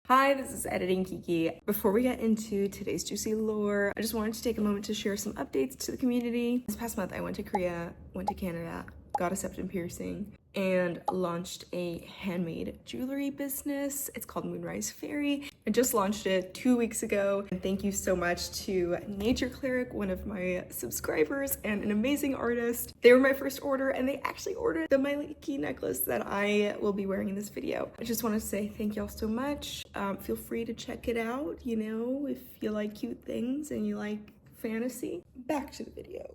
Hi, this is Editing Kiki. Before we get into today's juicy lore, I just wanted to take a moment to share some updates to the community. This past month, I went to Korea, went to Canada, got a septum piercing, and launched a handmade jewelry business. It's called Moonrise Fairy. I just launched it 2 weeks ago. And thank you so much to Nature Cleric, one of my subscribers and an amazing artist. They were my first order and they actually ordered the Mielikki necklace that I will be wearing in this video. I just want to say thank y'all so much. Feel free to check it out, you know, if you like cute things and you like fantasy. Back to the video.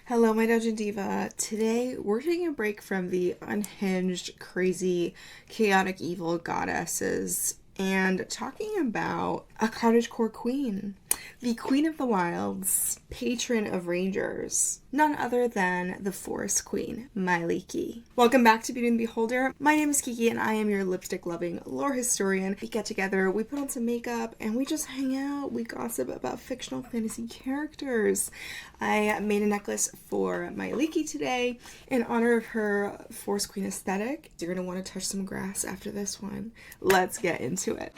Hello, my dungeon diva. Today we're taking a break from the unhinged, crazy, chaotic, evil goddesses and talking about a cottagecore queen, the queen of the wilds, patron of rangers, none other than the forest queen, Mielikki. Welcome back to Beauty and the Beholder. My name is Kiki and I am your lipstick-loving lore historian. We get together, we put on some makeup, and we just hang out. We gossip about fictional fantasy characters. I made a necklace for Mielikki today in honor of her forest queen aesthetic. You're gonna want to touch some grass after this one. Let's get into it.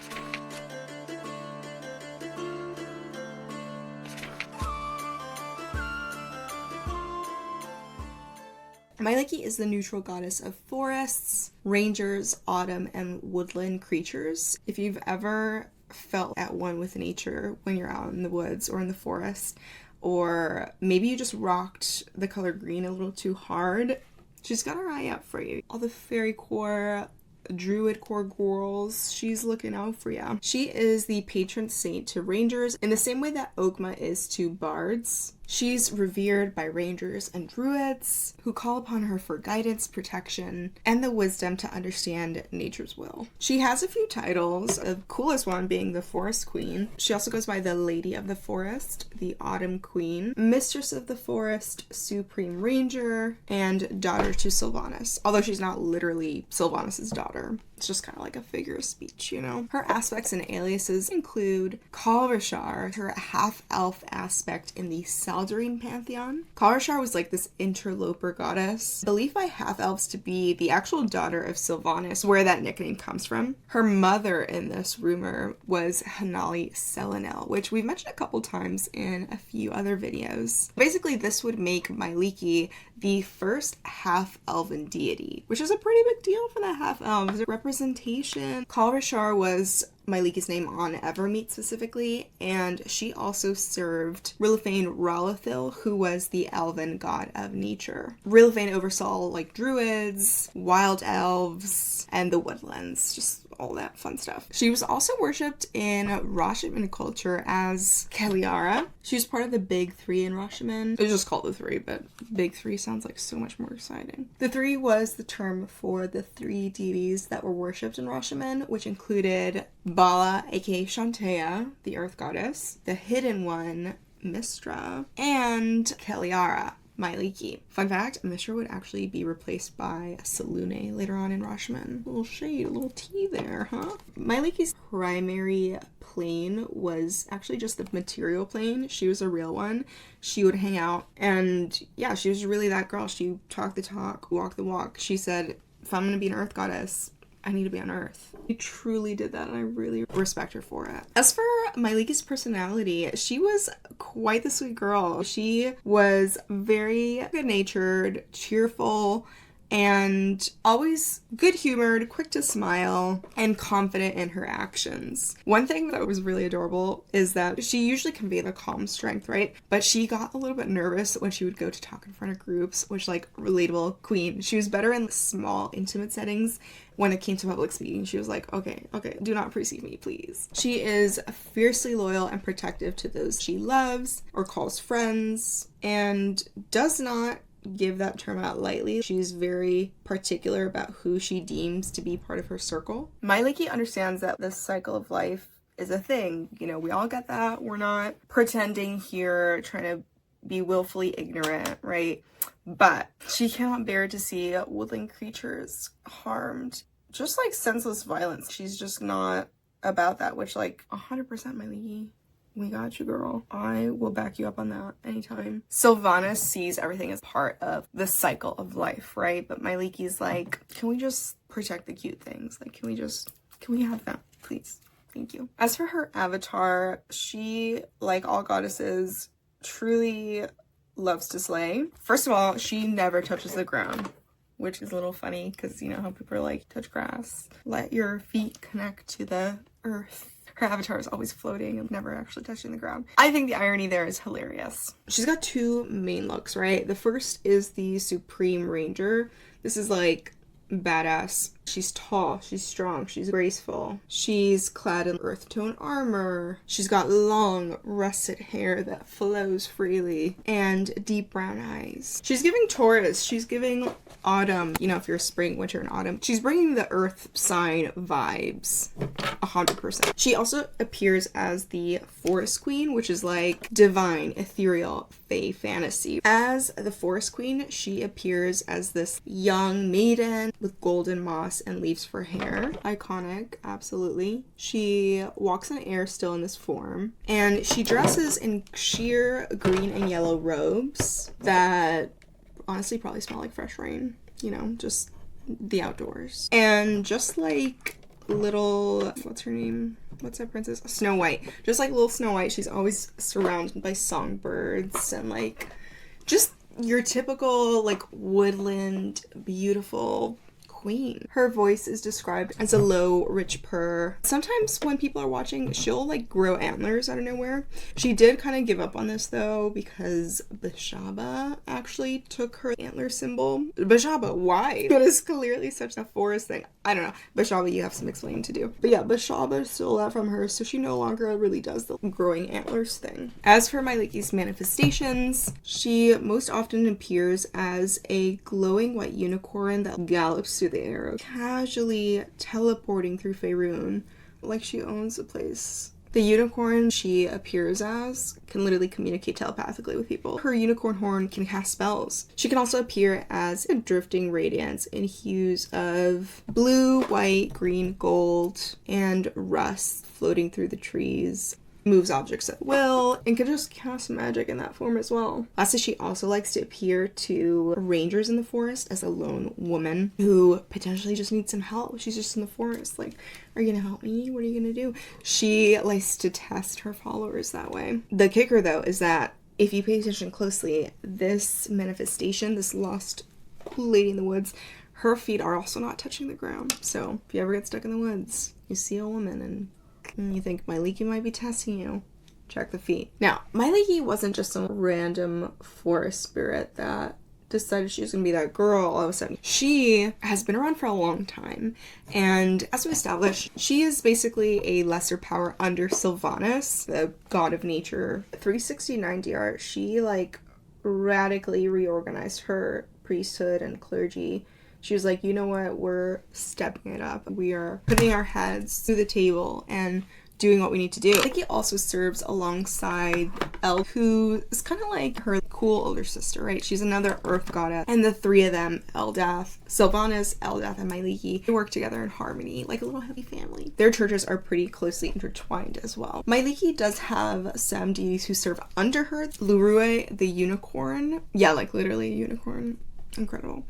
Mielikki is the neutral goddess of forests, rangers, autumn, and woodland creatures. If you've ever felt at one with nature when you're out in the woods or in the forest, or maybe you just rocked the color green a little too hard, she's got her eye out for you. All the fairy core, druid core girls, she's looking out for you. She is the patron saint to rangers in the same way that 𝕻𝖗𝖈𝖞 is to bards. She's revered by rangers and druids who call upon her for guidance, protection, and the wisdom to understand nature's will. She has a few titles, the coolest one being the Forest Queen. She also goes by the Lady of the Forest, the Autumn Queen, Mistress of the Forest, Supreme Ranger, and daughter to Sylvanas. Although she's not literally Sylvanas' daughter. It's just kind of like a figure of speech, you know? Her aspects and aliases include 𝕻𝖆𝖕, her half-elf aspect in the 𝕻𝖗𝖕 pantheon. 𝕻𝖆𝖕 was like this interloper goddess, believed by half-elves to be the actual daughter of Sylvanas, where that nickname comes from. Her mother in this rumor was Hiii Selenel, which we've mentioned a couple times in a few other videos. Basically, this would make Mielikki the first half-elven deity, which is a pretty big deal for the half-elves. Representation. 𝕻𝖕𝖕 was Mielikki's name on 𝕻𝖕𝖈 specifically, and she also served 𝕻𝖊𝖑 who was the elven god of nature. 𝕻𝖊𝖑 oversaw like druids, wild elves, and the woodlands, just all that fun stuff. She was also worshipped in Rashomon culture as Keliara. She was part of the big three in Rashomon. It's just called the three, but big three sounds like so much more exciting. The three was the term for the three deities that were worshipped in Rashomon, which included Bala, aka Shantea, the earth goddess, the hidden one, Mystra, and Keliara, Mielikki. Fun fact, Mystra would actually be replaced by Selûne later on in Rashomon. A little shade, a little tea there, huh? Mielikki's primary plane was actually just the material plane. She was a real one. She would hang out, and yeah, she was really that girl. She talked the talk, walked the walk. She said, if I'm gonna be an earth goddess, I need to be on Earth. She truly did that, and I really respect her for it. As for Mielikki's personality, she was quite the sweet girl. She was very good-natured, cheerful, and always good-humored, quick to smile, and confident in her actions. One thing that was really adorable is that she usually conveyed a calm strength, right? But she got a little bit nervous when she would go to talk in front of groups, which, like, relatable queen. She was better in small, intimate settings. When it came to public speaking, she was like, okay, do not precede me, please. She is fiercely loyal and protective to those she loves or calls friends, and does not give that term out lightly. She's very particular about who she deems to be part of her circle. Mielikki understands that the cycle of life is a thing. You know, we all get that. We're not pretending here, trying to be willfully ignorant, right? But she cannot bear to see woodland creatures harmed. Just like senseless violence. She's just not about that, which, like, 100% Mielikki. We got you, girl. I will back you up on that anytime. Sylvanas sees everything as part of the cycle of life, right? But Mielikki's like, can we just protect the cute things? Like, can we have that, please? Thank you. As for her avatar, she, like all goddesses, truly loves to slay. First of all, she never touches the ground, which is a little funny because you know how people are like, touch grass, let your feet connect to the earth. Her avatar is always floating and never actually touching the ground. I think the irony there is hilarious. She's got two main looks, right? The first is the Supreme Ranger. This is like badass. She's tall, she's strong, she's graceful. She's clad in earth tone armor. She's got long, russet hair that flows freely and deep brown eyes. She's giving Taurus, she's giving autumn, you know, if you're spring, winter, and autumn. She's bringing the earth sign vibes 100%. She also appears as the forest queen, which is like divine, ethereal, fae fantasy. As the forest queen, she appears as this young maiden with golden moss and leaves for hair. Iconic, absolutely. She walks in air still in this form, and she dresses in sheer green and yellow robes that honestly probably smell like fresh rain, you know, just the outdoors. And just like little, what's her name? What's that princess? Snow White. Just like little Snow White, she's always surrounded by songbirds and like just your typical like woodland, beautiful queen. Her voice is described as a low, rich purr. Sometimes when people are watching, she'll like grow antlers out of nowhere. She did kind of give up on this though because 𝕵𝖎𝖈 actually took her antler symbol. 𝕵𝖎𝖈, why? It is clearly such a forest thing. I don't know. 𝕵𝖎𝖈, you have some explaining to do. But yeah, 𝕵𝖎𝖈 stole that from her, so she no longer really does the growing antlers thing. As for Mielikki's manifestations, she most often appears as a glowing white unicorn that gallops through the air, casually teleporting through Faerûn like she owns the place. The unicorn she appears as can literally communicate telepathically with people. Her unicorn horn can cast spells. She can also appear as a drifting radiance in hues of blue, white, green, gold, and rust floating through the trees. Moves objects at will, and can just cast magic in that form as well. Lastly, she also likes to appear to rangers in the forest as a lone woman who potentially just needs some help. She's just in the forest, like, are you gonna help me? What are you gonna do? She likes to test her followers that way. The kicker, though, is that if you pay attention closely, this manifestation, this lost lady in the woods, her feet are also not touching the ground. So if you ever get stuck in the woods, you see a woman and you think Mielikki might be testing you, check the feet. Now, Mielikki wasn't just some random forest spirit that decided she was gonna be that girl all of a sudden. She has been around for a long time, and as we established, she is basically a lesser power under Sylvanas, the god of nature. 369 DR, she like radically reorganized her priesthood and clergy. She was like, you know what, we're stepping it up. We are putting our heads through the table and doing what we need to do. Kiki also serves alongside 𝕊, who is kind of like her cool older sister, right? She's another earth goddess. And the three of them, Eldath, Sylvanas, Eldath, and Mielikki, they work together in harmony, like a little happy family. Their churches are pretty closely intertwined as well. Mielikki does have some deities who serve under her. 𝕻𝖚𝖈, the unicorn. Yeah, like literally a unicorn. Incredible.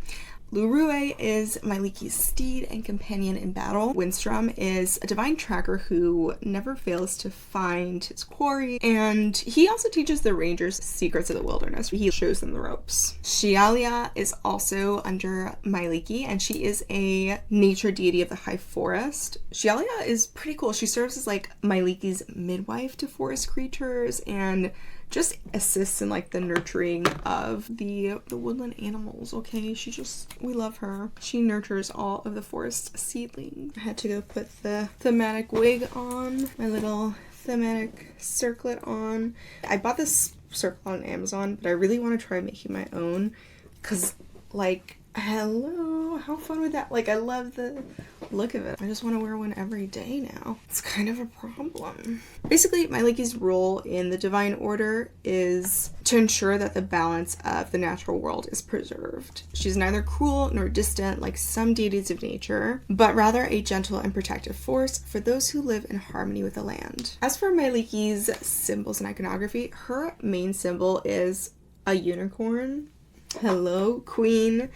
𝕻𝖚𝖈 is Mielikki's steed and companion in battle. Windstrom is a divine tracker who never fails to find his quarry, and he also teaches the rangers secrets of the wilderness. He shows them the ropes. 𝕻𝖎𝖈 is also under Mielikki, and she is a nature deity of the high forest. 𝕻𝖎𝖈 is pretty cool. She serves as like Mielikki's midwife to forest creatures and just assists in like the nurturing of the woodland animals. Okay, we love her. She nurtures all of the forest seedlings. I had to go put the thematic wig on, my little thematic circlet on. I bought this circlet on Amazon, but I really want to try making my own because like, hello, how fun would that, like I love the look of it. I just want to wear one every day now. It's kind of a problem. Basically, Mielikki's role in the divine order is to ensure that the balance of the natural world is preserved. She's neither cruel nor distant like some deities of nature, but rather a gentle and protective force for those who live in harmony with the land. As for Mielikki's symbols and iconography, her main symbol is a unicorn. Hello, queen.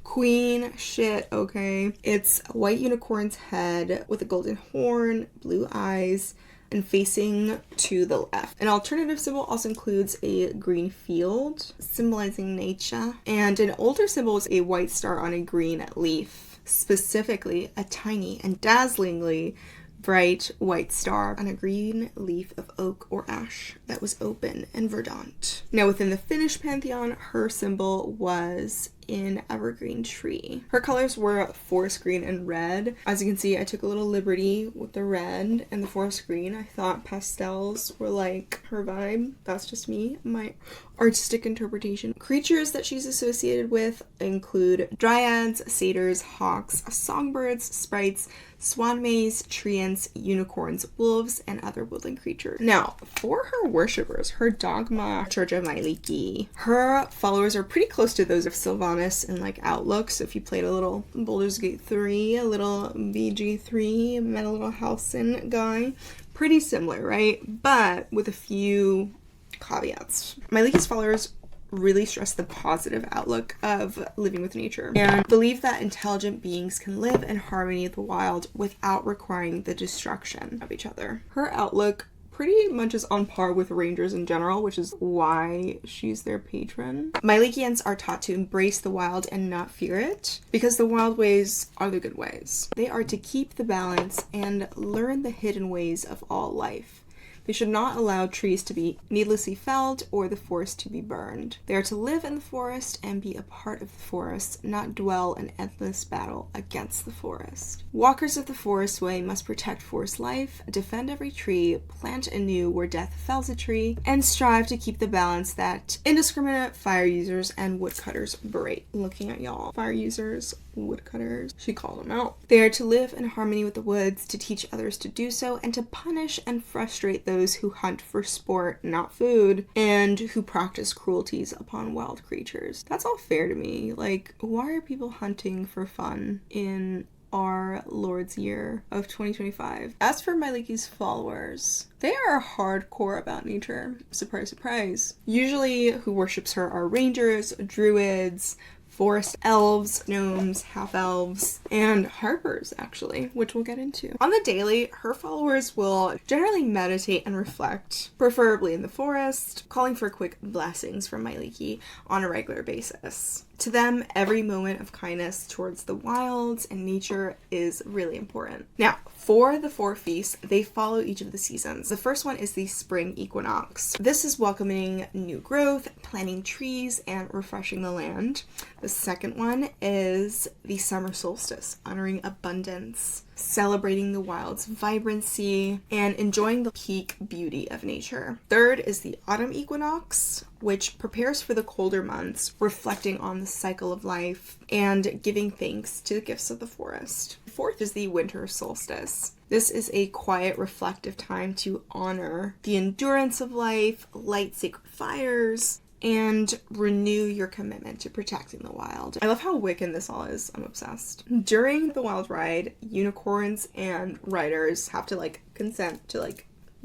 Queen shit, okay? It's a white unicorn's head with a golden horn, blue eyes, and facing to the left. An alternative symbol also includes a green field, symbolizing nature, and an older symbol is a white star on a green leaf, specifically a tiny and dazzlingly bright white star on a green leaf of oak or ash that was open and verdant. Now, within the Finnish pantheon, her symbol was an evergreen tree. Her colors were forest green and red. As you can see, I took a little liberty with the red and the forest green. I thought pastels were like her vibe. That's just me, my artistic interpretation. Creatures that she's associated with include dryads, satyrs, hawks, songbirds, sprites, swan maize, treants, unicorns, wolves, and other woodland creatures. Now, for her worshippers, her Dogma Church of Mielikki, her followers are pretty close to those of Sylvanas in like outlook. So if you played a little Baldur's Gate 3, a little BG3, met a little Halsin guy, pretty similar, right? But with a few caveats. Mielikki's followers really stress the positive outlook of living with nature and believe that intelligent beings can live in harmony with the wild without requiring the destruction of each other. Her outlook pretty much is on par with rangers in general, which is why she's their patron. Mielikkians are taught to embrace the wild and not fear it, because the wild ways are the good ways. They are to keep the balance and learn the hidden ways of all life. They should not allow trees to be needlessly felled or the forest to be burned. They are to live in the forest and be a part of the forest, not dwell in endless battle against the forest. Walkers of the forest way must protect forest life, defend every tree, plant anew where death fells a tree, and strive to keep the balance that indiscriminate fire users and woodcutters break. Looking at y'all. Fire users, woodcutters. She called them out. They are to live in harmony with the woods, to teach others to do so, and to punish and frustrate those who hunt for sport, not food, and who practice cruelties upon wild creatures. That's all fair to me. Like, why are people hunting for fun in our Lord's year of 2025? As for Mielikki's followers, they are hardcore about nature. Surprise, surprise. Usually who worships her are rangers, druids, forest elves, gnomes, half-elves, and harpers, actually, which we'll get into. On the daily, her followers will generally meditate and reflect, preferably in the forest, calling for quick blessings from Mielikki on a regular basis. To them, every moment of kindness towards the wilds and nature is really important. Now, for the 4 feasts, they follow each of the seasons. The first one is the spring equinox. This is welcoming new growth, planting trees, and refreshing the land. The second one is the summer solstice, honoring abundance, celebrating the wild's vibrancy, and enjoying the peak beauty of nature. Third is the autumn equinox, which prepares for the colder months, reflecting on the cycle of life and giving thanks to the gifts of the forest. Fourth is the winter solstice. This is a quiet, reflective time to honor the endurance of life, light sacred fires, and renew your commitment to protecting the wild. I love how Wiccan this all is. I'm obsessed. During the wild ride, unicorns and riders have to consent to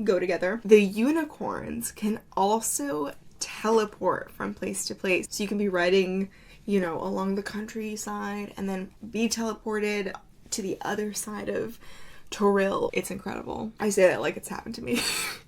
go together. The unicorns can also teleport from place to place. So you can be riding, along the countryside and then be teleported to the other side of 𝕻𝖆. It's incredible. I say that like it's happened to me.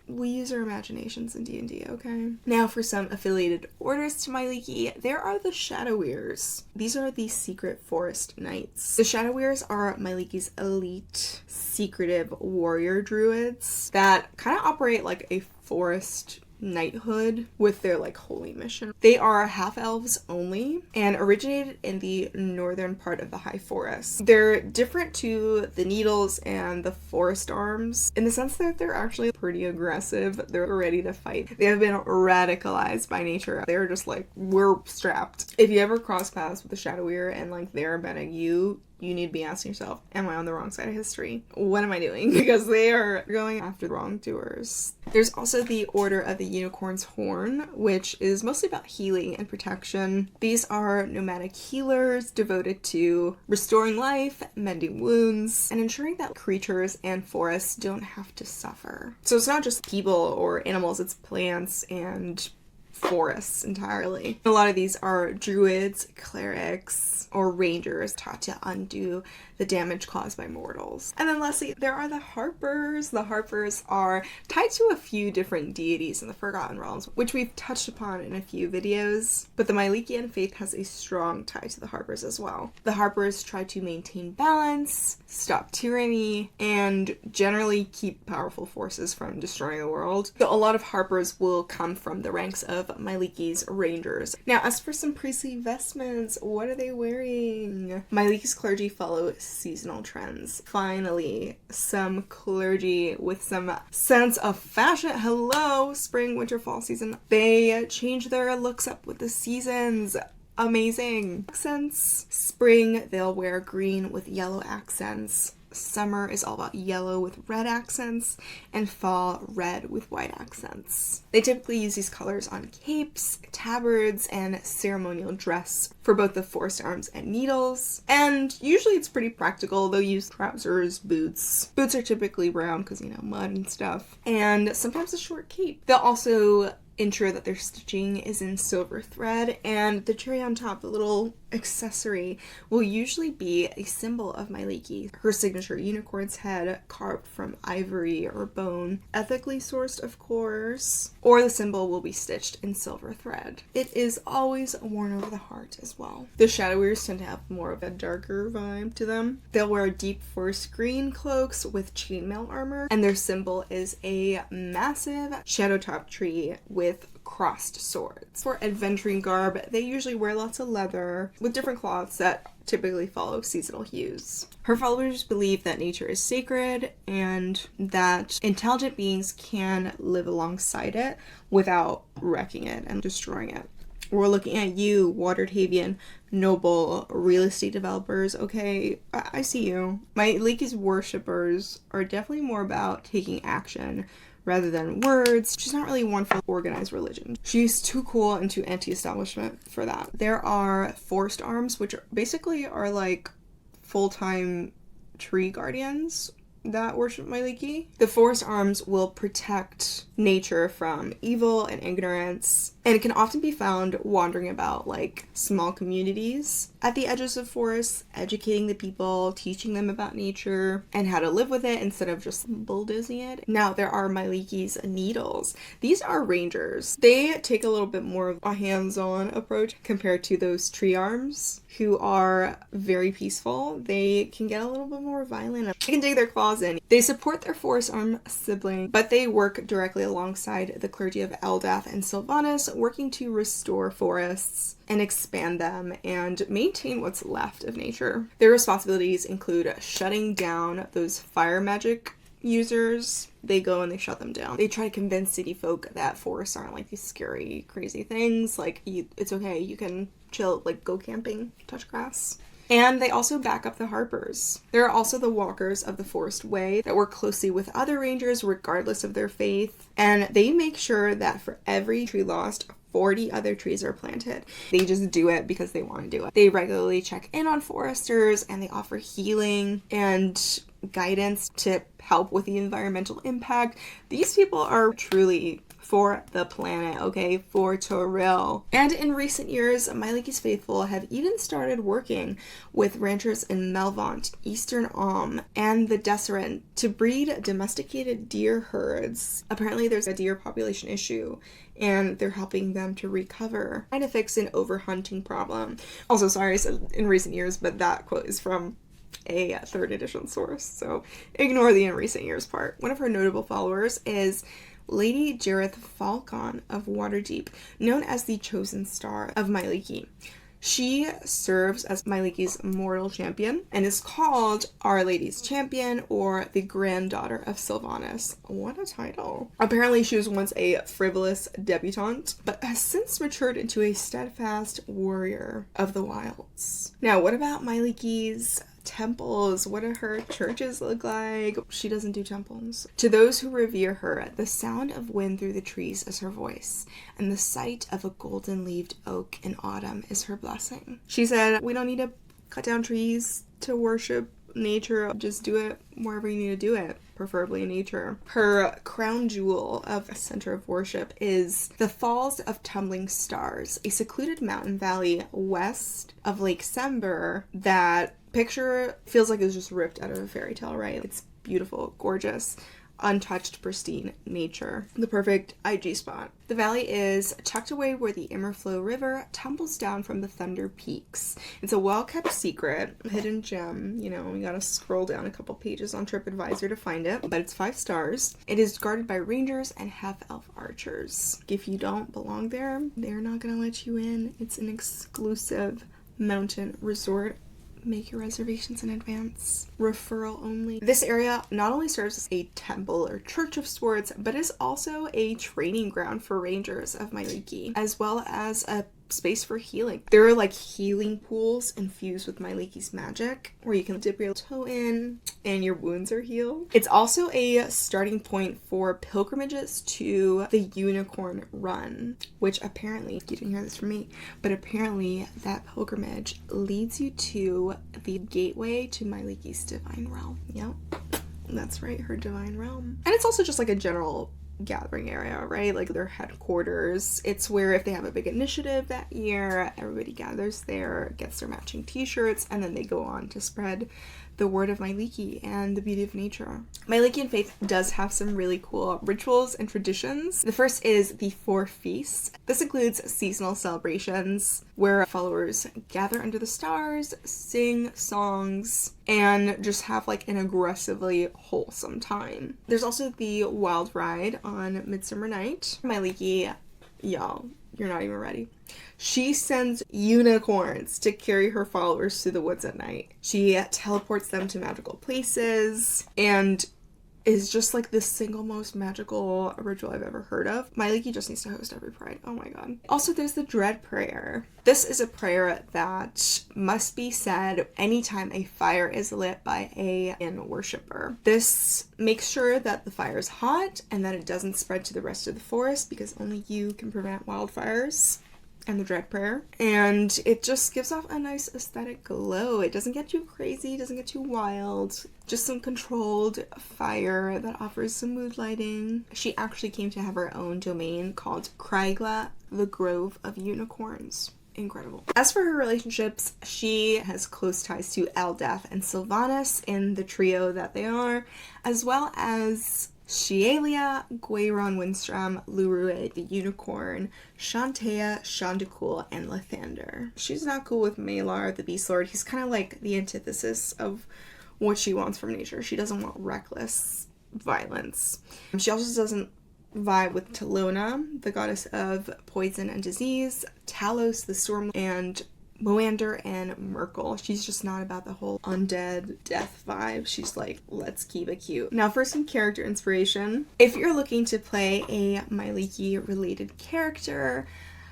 We use our imaginations in D&D, okay? Now for some affiliated orders to Mielikki, there are the 𝕻𝖗𝖈𝖞. These are the secret forest knights. The 𝕻𝖗𝖈𝖞 are Mielikki's elite, secretive warrior druids that kind of operate like a forest knighthood with their holy mission. They are half-elves only and originated in the northern part of the high forest. They're different to the needles and the forest arms in the sense that they're actually pretty aggressive. They're ready to fight. They have been radicalized by nature. They're just we're strapped. If you ever cross paths with the 𝕻𝖗𝖈𝖞 and they're betting you need to be asking yourself, am I on the wrong side of history? What am I doing? Because they are going after the wrongdoers. There's also the Order of the Unicorn's Horn, which is mostly about healing and protection. These are nomadic healers devoted to restoring life, mending wounds, and ensuring that creatures and forests don't have to suffer. So it's not just people or animals, it's plants and forests entirely. A lot of these are druids, clerics, or rangers taught to undo the damage caused by mortals. And then lastly, there are the harpers. The harpers are tied to a few different deities in the Forgotten Realms, which we've touched upon in a few videos, but the Mielikkian faith has a strong tie to the harpers as well. The harpers try to maintain balance, stop tyranny, and generally keep powerful forces from destroying the world. So a lot of harpers will come from the ranks of Mielikki's rangers. Now, as for some priestly vestments, what are they wearing? Mielikki's clergy follow seasonal trends. Finally, some clergy with some sense of fashion. Hello, spring, winter, fall season. They change their looks up with the seasons. Amazing. Accents. Spring, they'll wear green with yellow accents. Summer is all about yellow with red accents, and fall, red with white accents. They typically use these colors on capes, tabards, and ceremonial dress for both the forest arms and needles. And usually it's pretty practical. They'll use trousers, boots. Boots are typically brown because, you know, mud and stuff. And sometimes a short cape. They'll also ensure that their stitching is in silver thread, and the cherry on top, the little accessory, will usually be a symbol of Mielikki. Her signature unicorn's head, carved from ivory or bone, ethically sourced of course, or the symbol will be stitched in silver thread. It is always worn over the heart as well. The shadow wearers tend to have more of a darker vibe to them. They'll wear deep forest green cloaks with chainmail armor, and their symbol is a massive shadow top tree with crossed swords. For adventuring garb, they usually wear lots of leather with different cloths that typically follow seasonal hues. Her followers believe that nature is sacred and that intelligent beings can live alongside it without wrecking it and destroying it. We're looking at you, 𝕻𝖗𝖈 noble real estate developers, okay? I see you. Mielikki's worshippers are definitely more about taking action rather than words. She's not really one for organized religion. She's too cool and too anti-establishment for that. There are forest arms, which basically are like full-time tree guardians that worship Mielikki. The forest arms will protect nature from evil and ignorance, and it can often be found wandering about like small communities at the edges of forests, educating the people, teaching them about nature and how to live with it instead of just bulldozing it. Now, there are Mielikki's needles. These are rangers. They take a little bit more of a hands-on approach compared to those tree arms, who are very peaceful. They can get a little bit more violent. They can dig their claws in. They support their forest arm sibling, but they work directly alongside the clergy of Eldath and Sylvanas, working to restore forests and expand them and maintain what's left of nature. Their responsibilities include shutting down those fire magic users. They go and they shut them down. They try to convince city folk that forests aren't like these scary, crazy things. Like, it's okay, you can chill, like go camping, touch grass. And they also back up the harpers. There are also the walkers of the forest way that work closely with other rangers regardless of their faith. And they make sure that for every tree lost, 40 other trees are planted. They just do it because they want to do it. They regularly check in on foresters and they offer healing and guidance to help with the environmental impact. These people are truly for the planet, okay? For 𝕻𝖗𝖊. And in recent years, Mielikki's faithful have even started working with ranchers in Melvant, Eastern and the Deities to breed domesticated deer herds. Apparently there's a deer population issue, and they're helping them to recover, trying to fix an overhunting problem. Also, sorry I said in recent years, but that quote is from a 3rd edition source, so ignore the in recent years part. One of her notable followers is Lady Jareth Falcon of Waterdeep, known as the Chosen Star of Mielikki. She serves as Mielikki's mortal champion and is called Our Lady's Champion or the Granddaughter of Sylvanas. What a title. Apparently she was once a frivolous debutante, but has since matured into a steadfast warrior of the wilds. Now, what about Mielikki's temples? What do her churches look like? She doesn't do temples. To those who revere her, the sound of wind through the trees is her voice, and the sight of a golden-leaved oak in autumn is her blessing. She said, we don't need to cut down trees to worship nature, just do it wherever you need to do it. preferably in nature. Her crown jewel of a center of worship is the Falls of Tumbling Stars, a secluded mountain valley west of Lake 𝕻𝖚𝖈 that picture feels like it was just ripped out of a fairy tale, right? It's beautiful, gorgeous, untouched, pristine nature. The perfect IG spot. The valley is tucked away where the 𝕻𝖚𝖈 River tumbles down from the Thunder Peaks. It's a well-kept secret, a hidden gem. You know, you gotta scroll down a couple pages on TripAdvisor to find it, but it's 5 stars. It is guarded by rangers and half-elf archers. If you don't belong there, they're not gonna let you in. It's an exclusive mountain resort. Make your reservations in advance. Referral only. This area not only serves as a temple or church of sorts, but is also a training ground for rangers of Mielikki, as well as a space for healing. There are like healing pools infused with Mielikki's magic where you can dip your toe in and your wounds are healed. It's also a starting point for pilgrimages to the Unicorn Run, which apparently, you didn't hear this from me, but apparently that pilgrimage leads you to the gateway to Mielikki's divine realm. Yep, that's right, her divine realm. And it's also just like a general gathering area, right? Like their headquarters. It's where if they have a big initiative that year, everybody gathers there, gets their matching t-shirts, and then they go on to spread the word of Mielikki and the beauty of nature. Mielikkian faith does have some really cool rituals and traditions. The first is the 4 feasts. This includes seasonal celebrations where followers gather under the stars, sing songs, and just have like an aggressively wholesome time. There's also the wild ride on Midsummer Night. Mielikki, y'all, you're not even ready. She sends unicorns to carry her followers through the woods at night. She teleports them to magical places and is just like the single most magical ritual I've ever heard of. Mielikki just needs to host every pride. Oh my god. Also, there's the Dread Prayer. This is a prayer that must be said anytime a fire is lit by a worshiper. This makes sure that the fire is hot and that it doesn't spread to the rest of the forest, because only you can prevent wildfires. And the Dread Prayer. And it just gives off a nice aesthetic glow. It doesn't get too crazy, doesn't get too wild. Just some controlled fire that offers some mood lighting. She actually came to have her own domain called Kregla, the Grove of Unicorns. Incredible. As for her relationships, she has close ties to Eldeth and Sylvanas in the trio that they are, as well as Shealia, 𝕻𝖆 𝖈𝖙 the Unicorn, Shantea, Shandacool, and Lathander. She's not cool with 𝕻𝖚lar, the Beast Lord. He's kind of like the antithesis of what she wants from nature. She doesn't want reckless violence. She also doesn't vibe with Talona, the goddess of poison and disease, Talos, the storm, and Moander and Merkel. She's just not about the whole undead death vibe. She's like, let's keep it cute. Now for some character inspiration. If you're looking to play a Mielikki related character,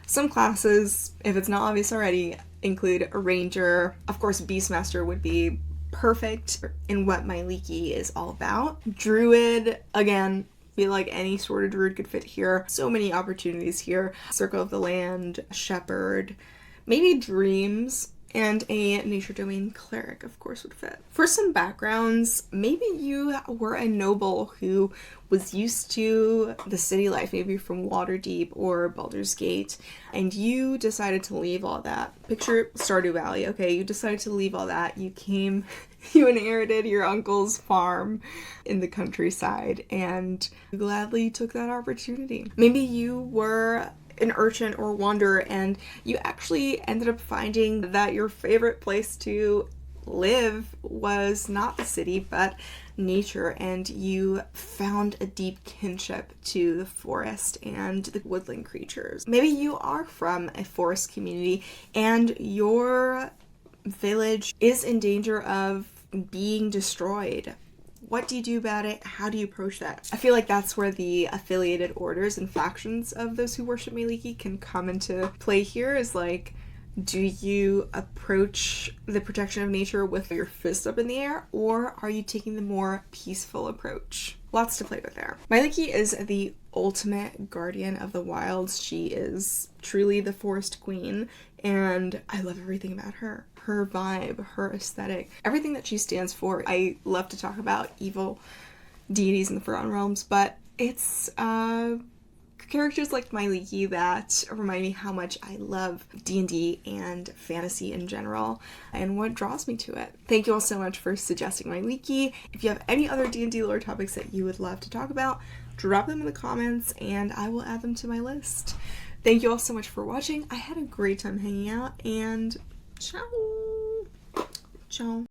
some classes, if it's not obvious already, include a ranger. Of course, Beastmaster would be perfect in what Mielikki is all about. Druid, again, feel like any sort of druid could fit here. So many opportunities here. Circle of the Land, Shepherd, maybe Dreams, and a nature domain cleric, of course, would fit. For some backgrounds, maybe you were a noble who was used to the city life, maybe from Waterdeep or Baldur's Gate, and you decided to leave all that. Picture Stardew Valley, okay? You decided to leave all that. You inherited your uncle's farm in the countryside, and you gladly took that opportunity. Maybe you were an urchin or wanderer and you actually ended up finding that your favorite place to live was not the city but nature, and you found a deep kinship to the forest and the woodland creatures. Maybe you are from a forest community and your village is in danger of being destroyed. What do you do about it? How do you approach that? I feel like that's where the affiliated orders and factions of those who worship Mielikki can come into play here, is like, do you approach the protection of nature with your fist up in the air, or are you taking the more peaceful approach? Lots to play with there. Mielikki is the ultimate guardian of the wilds. She is truly the forest queen, and I love everything about her. Her vibe, her aesthetic, everything that she stands for. I love to talk about evil deities in the Forgotten Realms, but it's characters like Mielikki that remind me how much I love D&D and fantasy in general and what draws me to it. Thank you all so much for suggesting Mielikki. If you have any other D&D lore topics that you would love to talk about, drop them in the comments and I will add them to my list. Thank you all so much for watching. I had a great time hanging out, and ciao! Ciao.